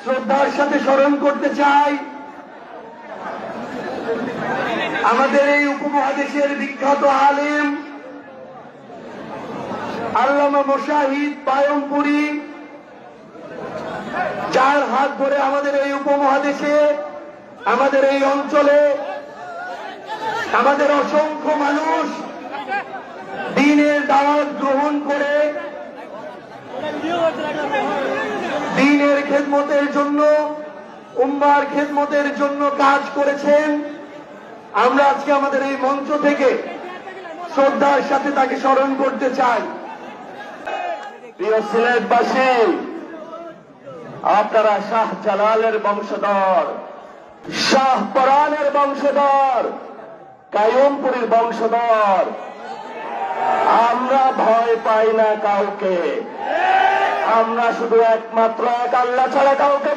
শ্রদ্ধার সাথে স্মরণ করতে চাই আমাদের এই উপমহাদেশের বিখ্যাত আলেম আল্লামা মুশাহিদ পায়মপুরী, যার হাত ধরে আমাদের এই উপমহাদেশে, আমাদের এই অঞ্চলে আমাদের অসংখ্য মানুষ দ্বীনের দাওয়াত গ্রহণ করে দ্বীনের খেদমতের জন্য, উম্মার খেদমতের জন্য কাজ করেছেন। আমরা আজকে আমাদের এই মঞ্চ থেকে শ্রদ্ধার সাথে তাকে স্মরণ করতে চাই। প্রিয় সিলেটবাসী, আপনারা শাহ জালালের বংশধর, শাহ পরানের বংশধর, কায়ুমপুরীর বংশধর। আমরা ভয় পাই না কাউকে, আমরা শুধু একমাত্র এক আল্লাহ ছাড়া কাউকে